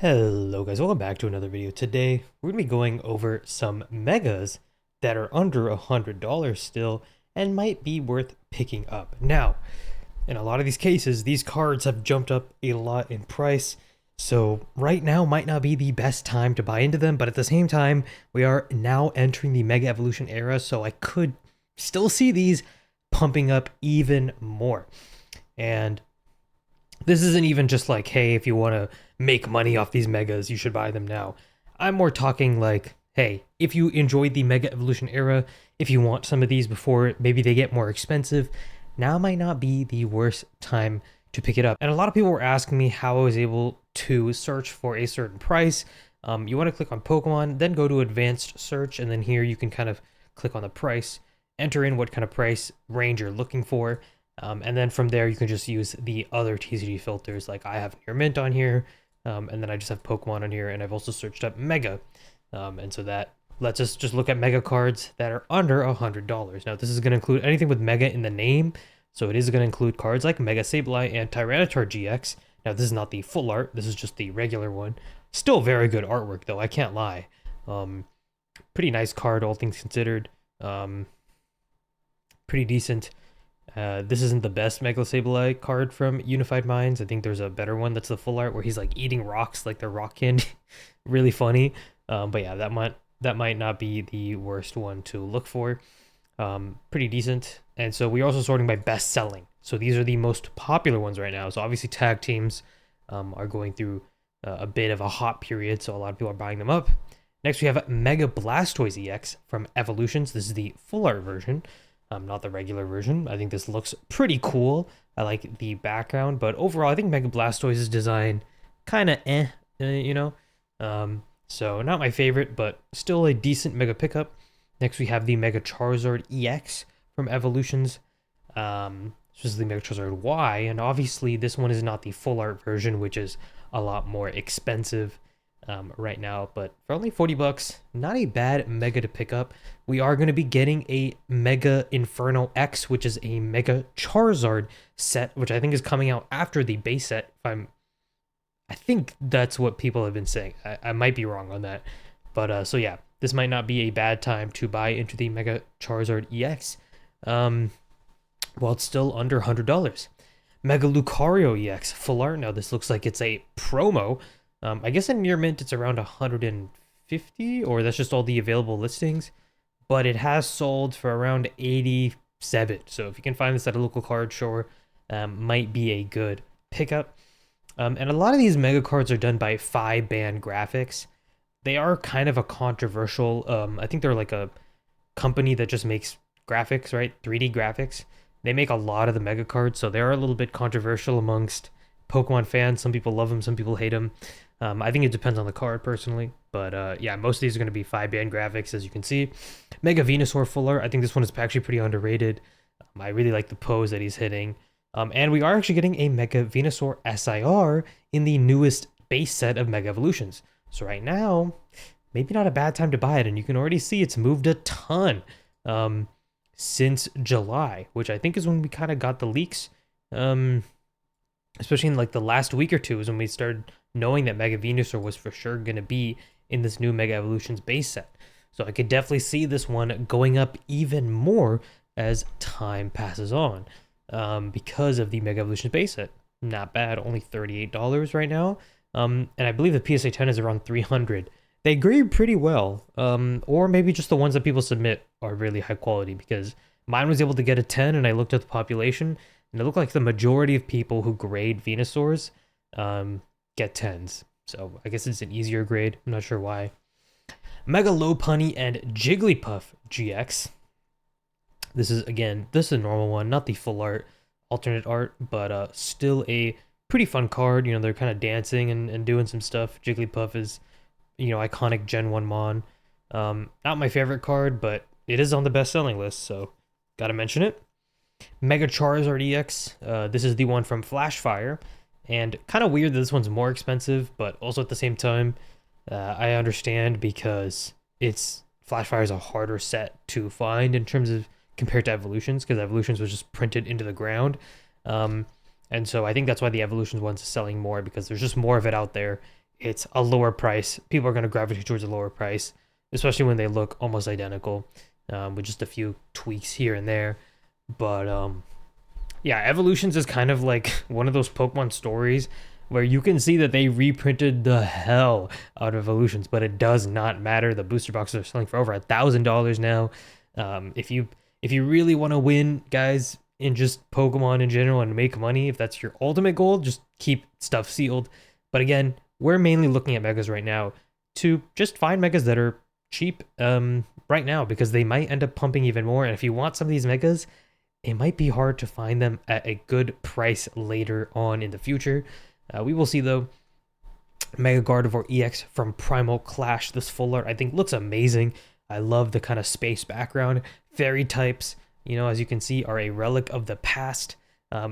Hello guys, welcome back to another video. Today we're going to be going over some megas that are under $100 still and might be worth picking up. Now, in a lot of these cases, these cards have jumped up a lot in price, so right now might not be the best time to buy into them, but at the same time, we are now entering the Mega Evolution era, so I could still see these pumping up even more. And this isn't even just like, hey, if you want to make money off these megas, you should buy them now. I'm more talking like, hey, if you enjoyed the Mega Evolution era, if you want some of these before maybe they get more expensive, now might not be the worst time to pick it up. And a lot of people were asking me how I was able to search for a certain price. You want to click on Pokemon, then go to advanced search, and then here you can kind of click on the price, enter in what kind of price range you're looking for. And then from there, you can just use the other TCG filters, like I have Near Mint on here, and then I just have Pokemon on here, and I've also searched up Mega. And so that lets us just look at Mega cards that are under $100. Now, this is going to include anything with Mega in the name, so it is going to include cards like Mega Sableye and Tyranitar GX. Now, this is not the full art, this is just the regular one. Still very good artwork, though, I can't lie. Pretty nice card, all things considered. Pretty decent. This isn't the best Mega Sableye card from Unified Minds. I think there's a better one that's the full art where he's like eating rocks like they're rock candy. Really funny. But yeah, that might not be the worst one to look for. Pretty decent. And so we're also sorting by best selling. So these are the most popular ones right now. So obviously tag teams are going through a bit of a hot period, so a lot of people are buying them up. Next we have Mega Blastoise EX from Evolutions. This is the full art version. Not the regular version. I think this looks pretty cool. I like the background, but overall, I think Mega Blastoise's design kind of you know? So not my favorite, but still a decent Mega pickup. Next, we have the Mega Charizard EX from Evolutions. This is the Mega Charizard Y, and obviously this one is not the full art version, which is a lot more expensive right now, but for only 40 bucks, not a bad Mega to pick up. We are going to be getting a Mega Inferno X, which is a Mega Charizard set, which I think is coming out after the base set. I think that's what people have been saying. I might be wrong on that, but so yeah, this might not be a bad time to buy into the Mega Charizard EX, while it's still under $100. Mega Lucario EX full art. Now this looks like it's a promo. I guess in Near Mint it's around 150, or that's just all the available listings, but it has sold for around 87. So if you can find this at a local card store, might be a good pickup. And a lot of these mega cards are done by Five-Band Graphics. They are kind of a controversial, I think they're like a company that just makes graphics, right? 3D graphics. They make a lot of the mega cards, so they are a little bit controversial amongst Pokemon fans. Some people love them, some people hate them. I think it depends on the card personally, but yeah, most of these are going to be Five-Band Graphics, as you can see. Mega Venusaur full art. I think this one is actually pretty underrated. I really like the pose that he's hitting. And we are actually getting a Mega Venusaur SIR in the newest base set of Mega Evolutions. So right now, maybe not a bad time to buy it, and you can already see it's moved a ton since July, which I think is when we kind of got the leaks. Especially in like the last week or two is when we started knowing that Mega Venusaur was for sure going to be in this new Mega Evolutions base set. So I could definitely see this one going up even more as time passes on, because of the Mega Evolutions base set. Not bad, only $38 right now. And I believe the PSA 10 is around 300. They grade pretty well, or maybe just the ones that people submit are really high quality, because mine was able to get a 10, and I looked at the population, and it looked like the majority of people who grade Venusaurs get 10s. So I guess it's an easier grade. I'm not sure why. Mega Lopunny and Jigglypuff GX. This is a normal one, not the full art, alternate art, but still a pretty fun card. You know, they're kind of dancing and doing some stuff. Jigglypuff is, iconic Gen 1 Mon. Not my favorite card, but it is on the best-selling list, so gotta mention it. Mega Charizard EX. This is the one from Flashfire, and kind of weird that this one's more expensive, but also at the same time, I understand because Flashfire is a harder set to find in terms of compared to Evolutions, because Evolutions was just printed into the ground. And so I think that's why the Evolutions one's selling more, because there's just more of it out there, it's a lower price. People are going to gravitate towards a lower price, especially when they look almost identical, with just a few tweaks here and there. But yeah, Evolutions is kind of like one of those Pokemon stories where you can see that they reprinted the hell out of Evolutions, but it does not matter. The booster boxes are selling for over $1,000 now. If you really want to win, guys, in just Pokemon in general and make money, if that's your ultimate goal, just keep stuff sealed. But again, we're mainly looking at megas right now to just find megas that are cheap right now, because they might end up pumping even more. And if you want some of these megas, it might be hard to find them at a good price later on in the future. We will see though. Mega Gardevoir EX from Primal Clash. This full art I think looks amazing. I love the kind of space background. Fairy types, as you can see, are a relic of the past.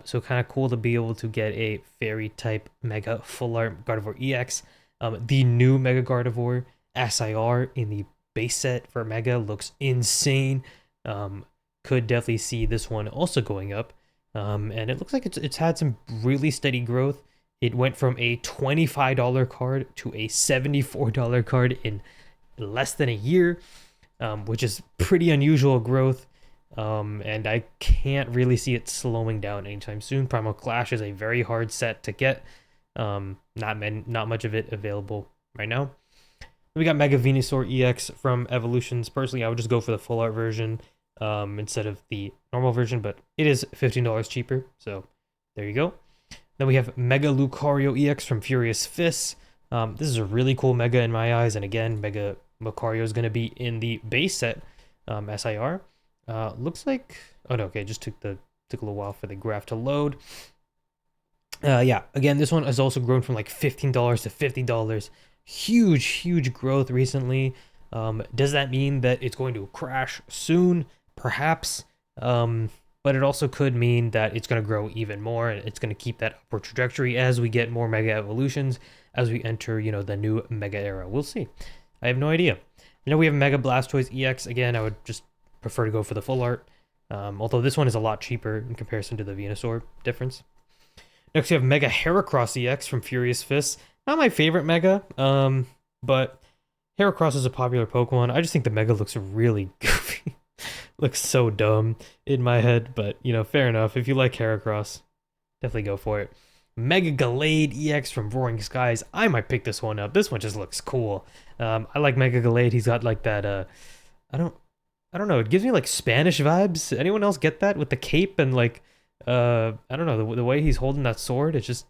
So kind of cool to be able to get a fairy type Mega full art Gardevoir EX. The new Mega Gardevoir SIR in the base set for Mega looks insane. Could definitely see this one also going up. And it looks like it's had some really steady growth. It went from a $25 card to a $74 card in less than a year, which is pretty unusual growth. And I can't really see it slowing down anytime soon. Primal Clash is a very hard set to get. Not much of it available right now. We got Mega Venusaur EX from Evolutions. Personally, I would just go for the full art version instead of the normal version, but it is $15 cheaper, so there you go. Then we have Mega Lucario EX from Furious Fists. This is a really cool Mega in my eyes, and again, Mega Lucario is going to be in the base set SIR. Looks like, oh no, okay, it just took a little while for the graph to load. Yeah, again, this one has also grown from like $15 to $50. Huge growth recently. Does that mean that it's going to crash soon? Perhaps. But it also could mean that it's going to grow even more, and it's going to keep that upward trajectory as we get more Mega Evolutions, as we enter, the new Mega era. We'll see. I have no idea. We have Mega Blastoise EX. Again, I would just prefer to go for the full art, although this one is a lot cheaper in comparison to the Venusaur difference. Next, we have Mega Heracross EX from Furious Fists. Not my favorite Mega, but Heracross is a popular Pokemon. I just think the Mega looks really goofy. Looks so dumb in my head, but fair enough. If you like Heracross, definitely go for it. Mega Gallade EX from Roaring Skies. I might pick this one up. This one just looks cool. I like Mega Gallade. He's got like that. I don't know. It gives me like Spanish vibes. Anyone else get that with the cape and like I don't know, the way he's holding that sword? It just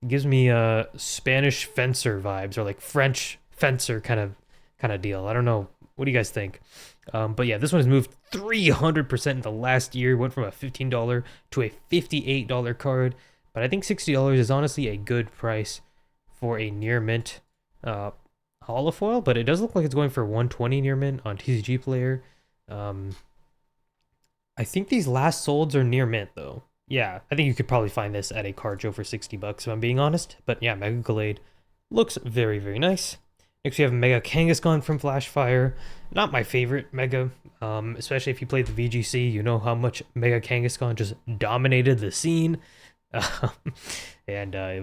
gives me Spanish fencer vibes, or like French fencer kind of deal. I don't know. What do you guys think? But yeah, this one has moved 300% in the last year. Went from a $15 to a $58 card. But I think $60 is honestly a good price for a near mint holofoil. But it does look like it's going for 120 near mint on TCG Player. I think these last solds are near mint though. Yeah, I think you could probably find this at a card show for $60 if I'm being honest. But yeah, Mega Gallade looks very nice. Next, we have Mega Kangaskhan from Flashfire. Not my favorite Mega, especially if you played the VGC. You know how much Mega Kangaskhan just dominated the scene, and it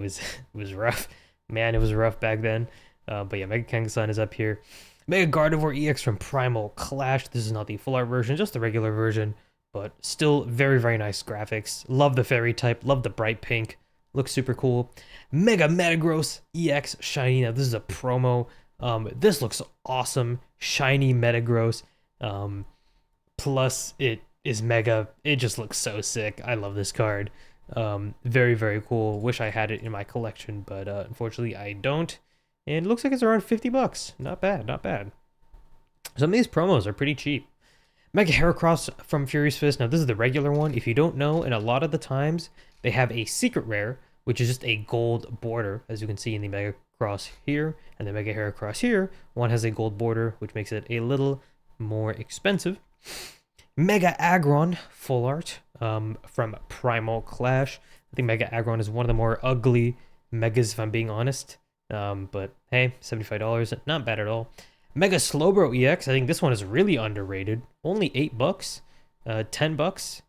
was rough. Man, it was rough back then. But yeah, Mega Kangaskhan is up here. Mega Gardevoir EX from Primal Clash. This is not the full art version, just the regular version, but still very nice graphics. Love the fairy type. Love the bright pink. Looks super cool. Mega Metagross EX Shiny. Now this is a promo. This looks awesome. Shiny Metagross. Plus it is Mega. It just looks so sick. I love this card. Very cool. Wish I had it in my collection, but unfortunately I don't. And it looks like it's around $50. Not bad. Some of these promos are pretty cheap. Mega Heracross from Furious Fist. Now this is the regular one. If you don't know, and a lot of the times they have a secret rare, which is just a gold border, as you can see in the Mega Cross here, and the Mega Heracross here. One has a gold border, which makes it a little more expensive. Mega Aggron full art from Primal Clash. I think Mega Aggron is one of the more ugly Megas, if I'm being honest. But hey, $75, not bad at all. Mega Slowbro EX. I think this one is really underrated. Only $8, $10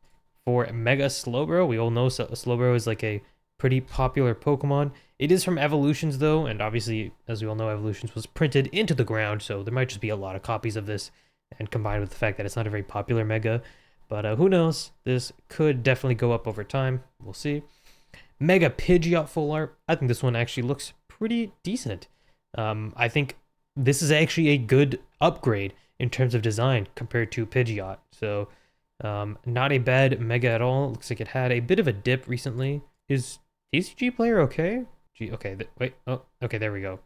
for Mega Slowbro. We all know Slowbro is like a Pretty popular Pokemon. It is from Evolutions though, and obviously, as we all know, Evolutions was printed into the ground, so there might just be a lot of copies of this, and combined with the fact that it's not a very popular Mega. But who knows? This could definitely go up over time. We'll see. Mega Pidgeot full art. I think this one actually looks pretty decent. I think this is actually a good upgrade in terms of design compared to Pidgeot. So, not a bad Mega at all. Looks like it had a bit of a dip recently. Is TCG player okay? Okay, wait. Oh, okay, there we go.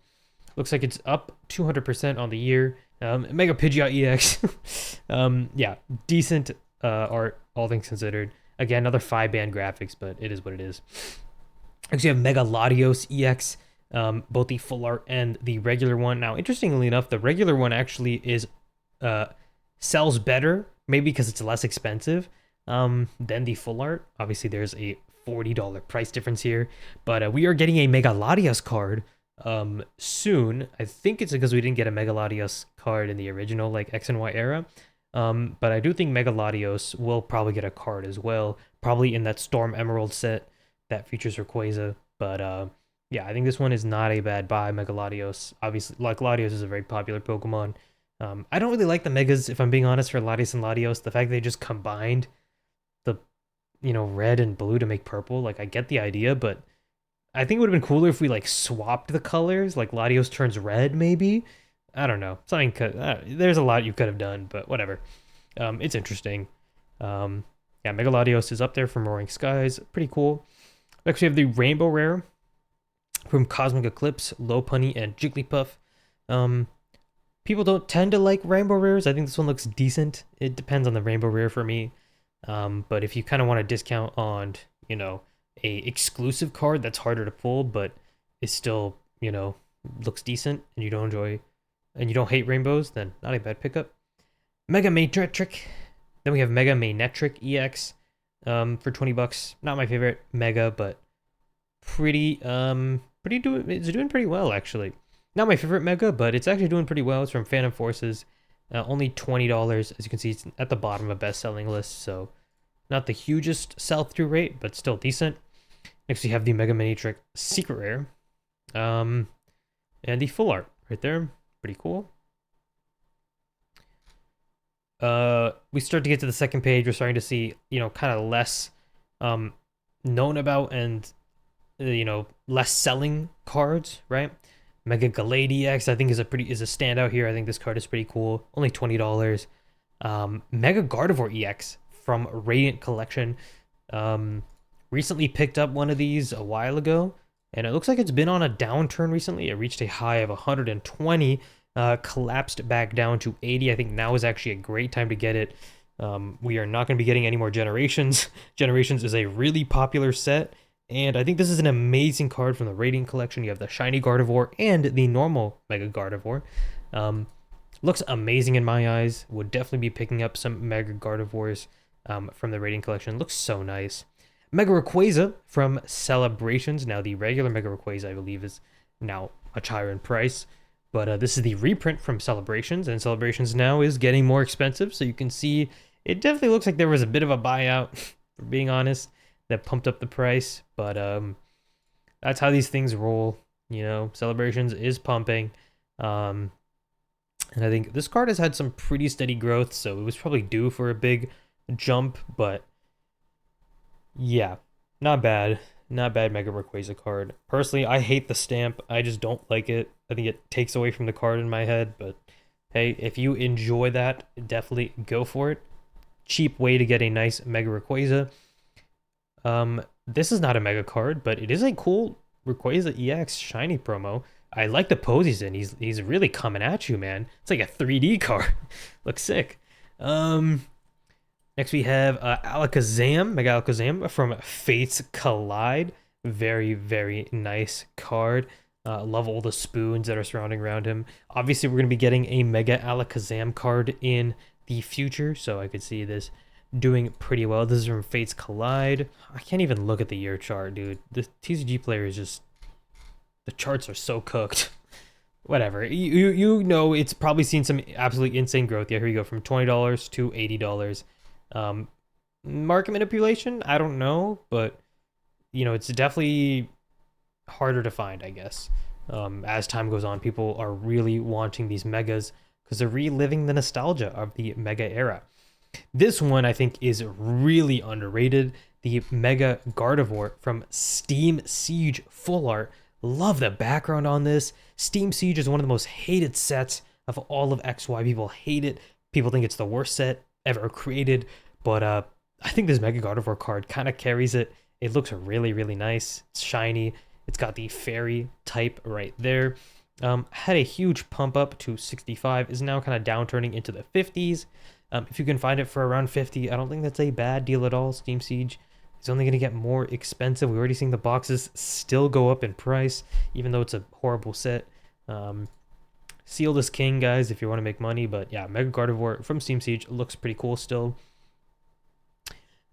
Looks like it's up 200% on the year. Mega Pidgeot EX. Yeah, decent art, all things considered. Again, another 5-band graphics, but it is what it is. Next, you have Mega Latios EX, both the full art and the regular one. Now, interestingly enough, the regular one actually is sells better, maybe because it's less expensive than the full art. Obviously, there's a $40 price difference here, but we are getting a Mega Latios card soon. I think it's because we didn't get a Mega Latios card in the original like X and Y era. But I do think Mega Latios will probably get a card as well, probably in that Storm Emerald set that features Rayquaza. But yeah, I think this one is not a bad buy. Mega Latios, obviously, like Latios is a very popular Pokemon. I don't really like the Megas, if I'm being honest, for Latios and Latios. The fact they just combined the, red and blue to make purple, like I get the idea, but I think it would have been cooler if we like swapped the colors, like Latios turns red, maybe. I don't know. Something there's a lot you could have done, but whatever. It's interesting. Yeah, Mega Latios is up there from Roaring Skies. Pretty cool. Next, we have the Rainbow Rare from Cosmic Eclipse, Lopunny, and Jigglypuff. People don't tend to like Rainbow Rares. I think this one looks decent. It depends on the Rainbow Rare for me. But if you kind of want to discount on, a exclusive card that's harder to pull, but is still, looks decent, and you don't hate rainbows, then not a bad pickup. Mega Manectric. Then we have Mega Manectric EX for $20. Not my favorite Mega, but it's doing pretty well actually. Not my favorite Mega, but it's actually doing pretty well. It's from Phantom Forces. Only $20. As you can see, it's at the bottom of a best-selling list, so not the hugest sell-through rate, but still decent. Next, we have the Mega Manectric Secret Rare. And the full art right there. Pretty cool. We start to get to the second page. We're starting to see, kind of less known about and, less selling cards, right? Mega Gallade EX, I think, is a standout here. I think this card is pretty cool. Only $20. Mega Gardevoir EX from Radiant Collection. Recently picked up one of these a while ago, and it looks like it's been on a downturn recently. It reached a high of 120, collapsed back down to 80. I think now is actually a great time to get it. We are not going to be getting any more Generations. Generations is a really popular set, and I think this is an amazing card from the Radiant Collection. You have the Shiny Gardevoir and the normal Mega Gardevoir. Looks amazing in my eyes. Would definitely be picking up some Mega Gardevoirs from the Radiant Collection. Looks so nice. Mega Rayquaza from Celebrations. Now, the regular Mega Rayquaza, I believe, is now much higher in price. But this is the reprint from Celebrations, and Celebrations now is getting more expensive. So you can see it definitely looks like there was a bit of a buyout, for being honest, that pumped up the price. But that's how these things roll. Celebrations is pumping. And I think this card has had some pretty steady growth, so it was probably due for a big jump, but yeah, not bad. Not bad Mega Rayquaza card. Personally, I hate the stamp. I just don't like it. I think it takes away from the card in my head, but hey, if you enjoy that, definitely go for it. Cheap way to get a nice Mega Rayquaza. This is not a Mega card, but it is a cool Rayquaza EX Shiny promo. I like the pose he's in. He's really coming at you, man. It's like a 3D card. Looks sick. Next we have Alakazam, Mega Alakazam from Fates Collide. Very, very nice card. Love all the spoons that are surrounding around him. Obviously, we're going to be getting a Mega Alakazam card in the future, so I could see this doing pretty well. This is from Fates Collide. I can't even look at the year chart, dude. The TCG player is just... The charts are so cooked. Whatever. It's probably seen some absolutely insane growth. Yeah, here we go. From $20 to $80. Market manipulation? I don't know, but you know, it's definitely harder to find, I guess. As time goes on, people are really wanting these megas because they're reliving the nostalgia of the mega era. This one I think is really underrated. The Mega Gardevoir from Steam Siege Full Art. Love the background on this. Steam Siege is one of the most hated sets of all of XY. People hate it. People think it's the worst set ever created. But I think this Mega Gardevoir card kind of carries it. It looks really, really nice. It's shiny. It's got the fairy type right there. Had a huge pump up to 65. Is now kind of downturning into the 50s. If you can find it for around 50, I don't think that's a bad deal at all. Steam Siege is only going to get more expensive. We're already seeing the boxes still go up in price, even though it's a horrible set. Sealed is king, guys, if you want to make money. But yeah, Mega Gardevoir from Steam Siege looks pretty cool still.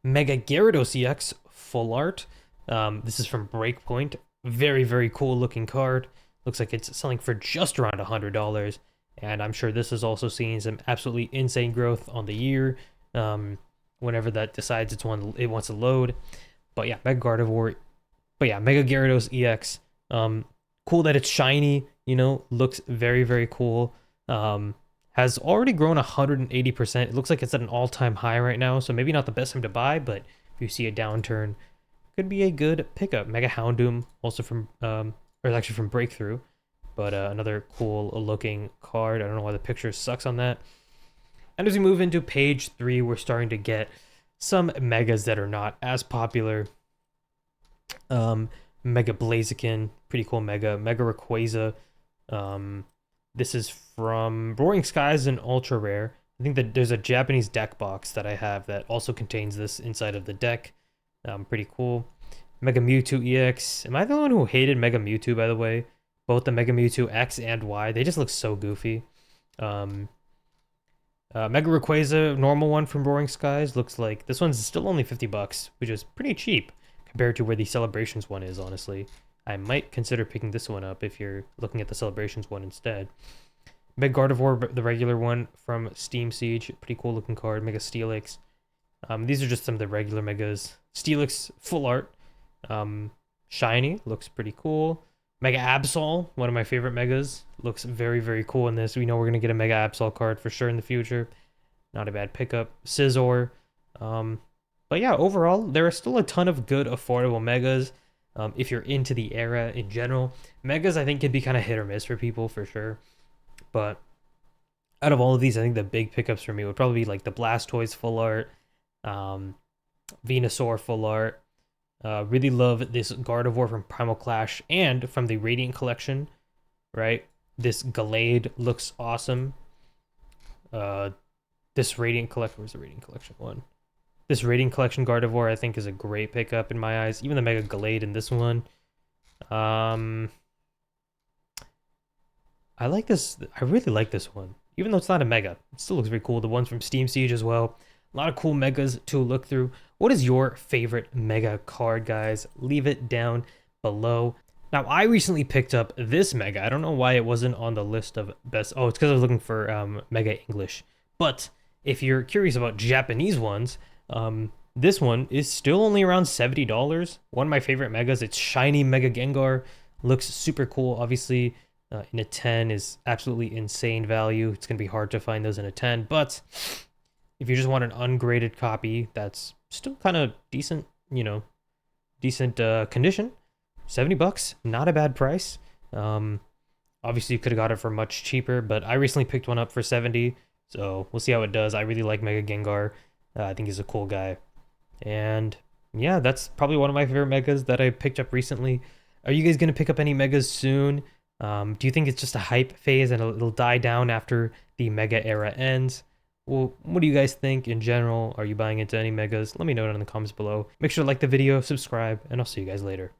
Mega Gyarados EX Full Art. This is from Breakpoint. Very, very cool looking card. Looks like it's selling for just around $100. And I'm sure this is also seeing some absolutely insane growth on the year. Whenever that decides it wants to load. But yeah, Mega Gardevoir. But yeah, Mega Gyarados EX. Cool that it's shiny, you know, looks very, very cool. Has already grown 180%. It looks like it's at an all-time high right now, so maybe not the best time to buy, but if you see a downturn, could be a good pickup. Mega Houndoom, also from, or actually from Breakthrough. But another cool looking card. I don't know why the picture sucks on that. And as we move into page 3, we're starting to get some megas that are not as popular. Mega Blaziken, pretty cool mega. Mega Rayquaza. This is from Roaring Skies and Ultra Rare. I think that there's a Japanese deck box that I have that also contains this inside of the deck. Pretty cool. Mega Mewtwo EX. Am I the one who hated Mega Mewtwo, by the way? Both the Mega Mewtwo X and Y, they just look so goofy. Mega Rayquaza, normal one from Roaring Skies, looks like this one's still only $50, which is pretty cheap compared to where the Celebrations one is, honestly. I might consider picking this one up if you're looking at the Celebrations one instead. Mega Gardevoir, the regular one from Steam Siege, pretty cool looking card. Mega Steelix. These are just some of the regular megas. Steelix Full Art. Shiny, looks pretty cool. Mega Absol, one of my favorite megas. Looks very, very cool in this. We know we're going to get a Mega Absol card for sure in the future. Not a bad pickup. Scizor. But yeah, overall, there are still a ton of good, affordable megas. If you're into the era in general. Megas, I think, can be kind of hit or miss for people, for sure. But out of all of these, I think the big pickups for me would probably be like the Blastoise Full Art. Venusaur Full Art. Really love this Gardevoir from Primal Clash and from the Radiant Collection, right? This Gallade looks awesome. This Radiant Collection, where's the Radiant Collection one? This Radiant Collection Gardevoir I think is a great pickup in my eyes. Even the Mega Gallade in this one. I like this. I really like this one. Even though it's not a Mega, it still looks very cool. The ones from Steam Siege as well. A lot of cool megas to look through. What is your favorite mega card, guys? Leave it down below. Now, I recently picked up this mega. I don't know why it wasn't on the list of best. Oh, it's because I was looking for Mega English. But if you're curious about Japanese ones, this one is still only around $70. One of my favorite megas. It's shiny Mega Gengar. Looks super cool. Obviously, in a 10 is absolutely insane value. It's going to be hard to find those in a 10. But if you just want an ungraded copy that's still kind of decent, you know, decent condition, $70, not a bad price. Obviously, you could have got it for much cheaper, but I recently picked one up for 70, so we'll see how it does. I really like Mega Gengar. I think he's a cool guy. And yeah, that's probably one of my favorite megas that I picked up recently. Are you guys going to pick up any megas soon? Do you think it's just a hype phase and it'll die down after the mega era ends? Well, what do you guys think in general? Are you buying into any megas? Let me know down in the comments below. Make sure to like the video, subscribe, and I'll see you guys later.